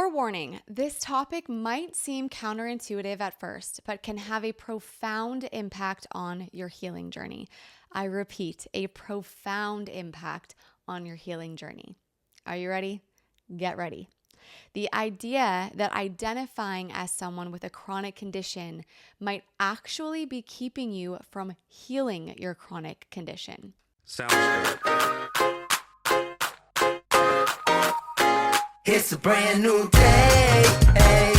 Forewarning, this topic might seem counterintuitive at first, but can have a profound impact on your healing journey. I repeat, a profound impact on your healing journey. Are you ready? Get ready. The idea that identifying as someone with a chronic condition might actually be keeping you from healing your chronic condition. Sounds good. It's a brand new day. Hey.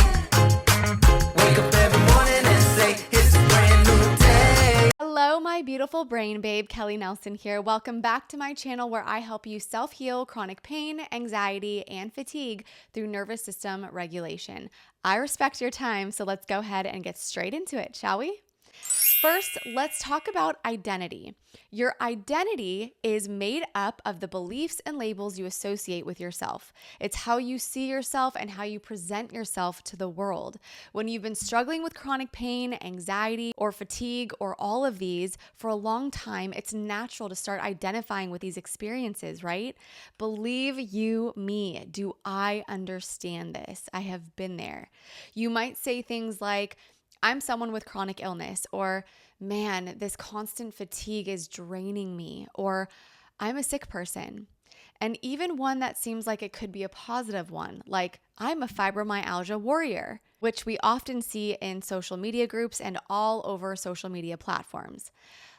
Wake up every morning and say, it's a brand new day. Hello, my beautiful brain babe. Kelly Nelson here. Welcome back to my channel where I help you self-heal chronic pain, anxiety, and fatigue through nervous system regulation. I respect your time, so let's go ahead and get straight into it, shall we? First, let's talk about identity. Your identity is made up of the beliefs and labels you associate with yourself. It's how you see yourself and how you present yourself to the world. When you've been struggling with chronic pain, anxiety, or fatigue, or all of these for a long time, it's natural to start identifying with these experiences, right? Believe you me, do I understand this? I have been there. You might say things like, I'm someone with chronic illness, or man, this constant fatigue is draining me, or I'm a sick person. And even one that seems like it could be a positive one, like I'm a fibromyalgia warrior, which we often see in social media groups and all over social media platforms.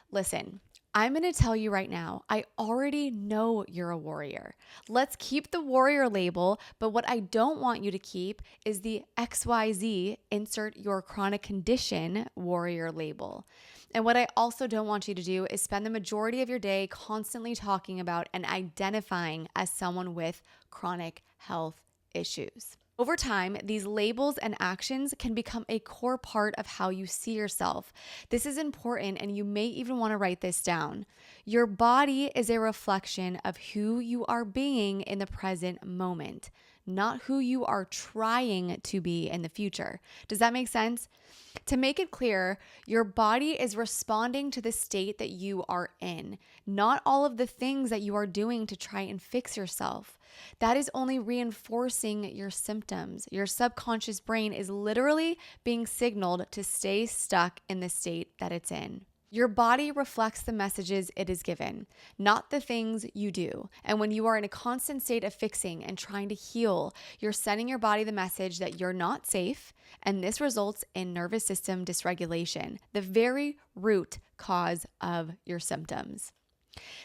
Listen, I'm going to tell you right now, I already know you're a warrior. Let's keep the warrior label, but what I don't want you to keep is the XYZ, insert your chronic condition warrior label. And what I also don't want you to do is spend the majority of your day constantly talking about and identifying as someone with chronic health issues. Over time, these labels and actions can become a core part of how you see yourself. This is important, and you may even want to write this down. Your body is a reflection of who you are being in the present moment, not who you are trying to be in the future. Does that make sense? To make it clear, your body is responding to the state that you are in, not all of the things that you are doing to try and fix yourself. That is only reinforcing your symptoms. Your subconscious brain is literally being signaled to stay stuck in the state that it's in. Your body reflects the messages it is given, not the things you do. And when you are in a constant state of fixing and trying to heal, you're sending your body the message that you're not safe, and this results in nervous system dysregulation, the very root cause of your symptoms.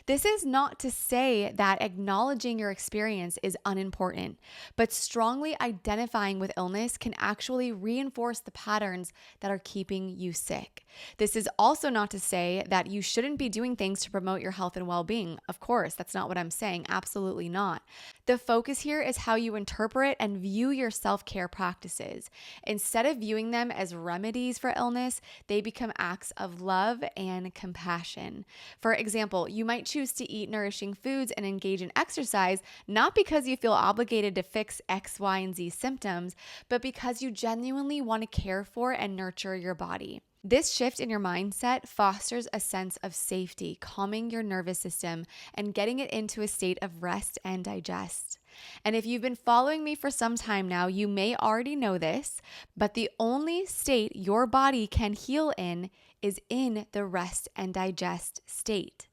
This is not to say that acknowledging your experience is unimportant, but strongly identifying with illness can actually reinforce the patterns that are keeping you sick. This is also not to say that you shouldn't be doing things to promote your health and well-being. Of course, that's not what I'm saying. Absolutely not. The focus here is how you interpret and view your self-care practices. Instead of viewing them as remedies for illness, they become acts of love and compassion. For example, you might choose to eat nourishing foods and engage in exercise, not because you feel obligated to fix X, Y, and Z symptoms, but because you genuinely want to care for and nurture your body. This shift in your mindset fosters a sense of safety, calming your nervous system and getting it into a state of rest and digest. And if you've been following me for some time now, you may already know this, but the only state your body can heal in is in the rest and digest state.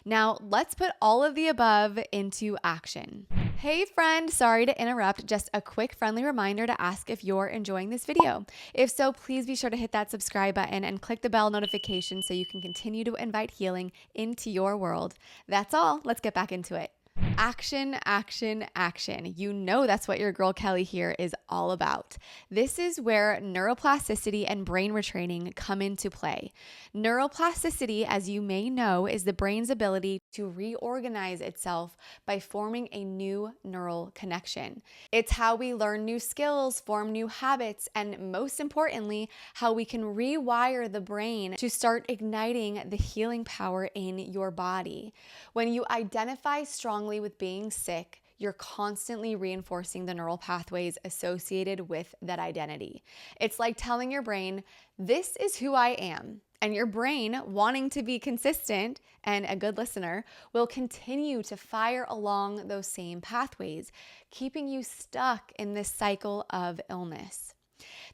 Now, let's put all of the above into action. Hey friend, sorry to interrupt. Just a quick friendly reminder to ask if you're enjoying this video. If so, please be sure to hit that subscribe button and click the bell notification so you can continue to invite healing into your world. That's all. Let's get back into it. Action, action, action. You know that's what your girl Kelly here is all about. This is where neuroplasticity and brain retraining come into play. Neuroplasticity, as you may know, is the brain's ability to reorganize itself by forming a new neural connection. It's how we learn new skills, form new habits, and most importantly, how we can rewire the brain to start igniting the healing power in your body. When you identify strongly with being sick, you're constantly reinforcing the neural pathways associated with that identity. It's like telling your brain, this is who I am. And your brain, wanting to be consistent and a good listener, will continue to fire along those same pathways, keeping you stuck in this cycle of illness.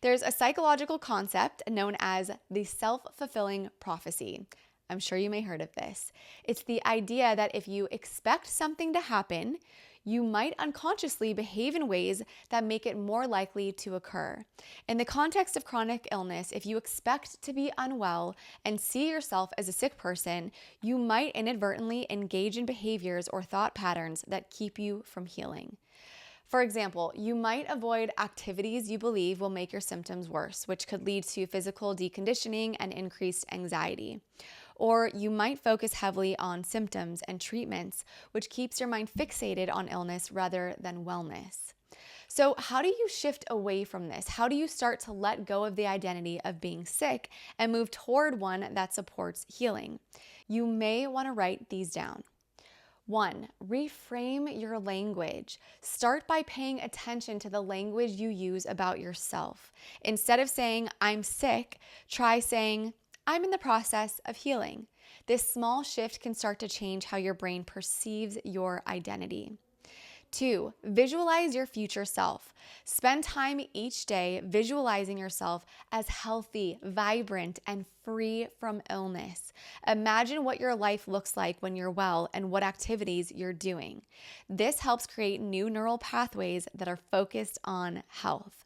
There's a psychological concept known as the self-fulfilling prophecy. I'm sure you may have heard of this. It's the idea that if you expect something to happen, you might unconsciously behave in ways that make it more likely to occur. In the context of chronic illness, if you expect to be unwell and see yourself as a sick person, you might inadvertently engage in behaviors or thought patterns that keep you from healing. For example, you might avoid activities you believe will make your symptoms worse, which could lead to physical deconditioning and increased anxiety. Or you might focus heavily on symptoms and treatments, which keeps your mind fixated on illness rather than wellness. So how do you shift away from this? How do you start to let go of the identity of being sick and move toward one that supports healing? You may want to write these down. 1, reframe your language. Start by paying attention to the language you use about yourself. Instead of saying, I'm sick, try saying, I'm in the process of healing. This small shift can start to change how your brain perceives your identity. 2, visualize your future self. Spend time each day visualizing yourself as healthy, vibrant, and free from illness. Imagine what your life looks like when you're well and what activities you're doing. This helps create new neural pathways that are focused on health.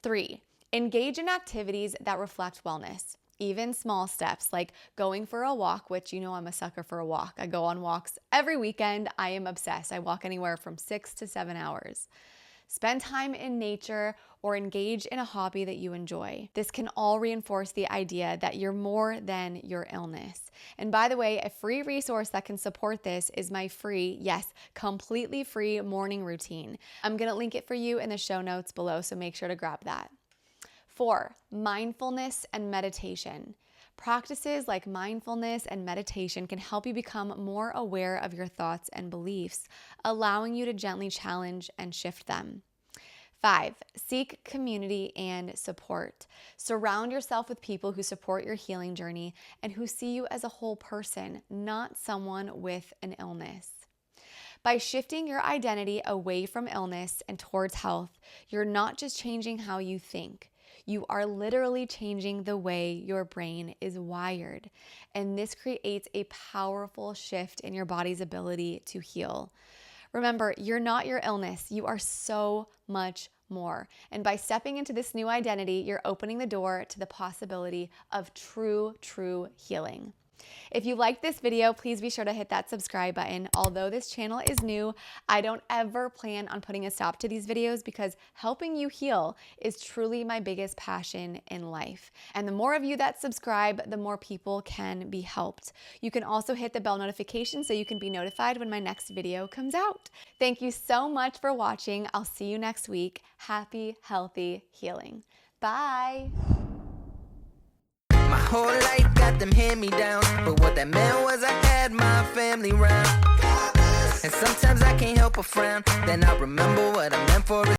3, engage in activities that reflect wellness. Even small steps like going for a walk, which I'm a sucker for a walk. I go on walks every weekend. I am obsessed. I walk anywhere from 6 to 7 hours. Spend time in nature or engage in a hobby that you enjoy. This can all reinforce the idea that you're more than your illness. And by the way, a free resource that can support this is my free, yes, completely free morning routine. I'm gonna link it for you in the show notes below, so make sure to grab that. 4, mindfulness and meditation. Practices like mindfulness and meditation can help you become more aware of your thoughts and beliefs, allowing you to gently challenge and shift them. 5, seek community and support. Surround yourself with people who support your healing journey and who see you as a whole person, not someone with an illness. By shifting your identity away from illness and towards health, you're not just changing how you think. You are literally changing the way your brain is wired. And this creates a powerful shift in your body's ability to heal. Remember, you're not your illness. You are so much more. And by stepping into this new identity, you're opening the door to the possibility of true healing. If you liked this video, please be sure to hit that subscribe button. Although this channel is new, I don't ever plan on putting a stop to these videos because helping you heal is truly my biggest passion in life. And the more of you that subscribe, the more people can be helped. You can also hit the bell notification so you can be notified when my next video comes out. Thank you so much for watching. I'll see you next week. Happy, healthy healing. Bye. My whole life got them hand-me-downs, but what that meant was I had my family round. And sometimes I can't help but frown, then I remember what I meant for.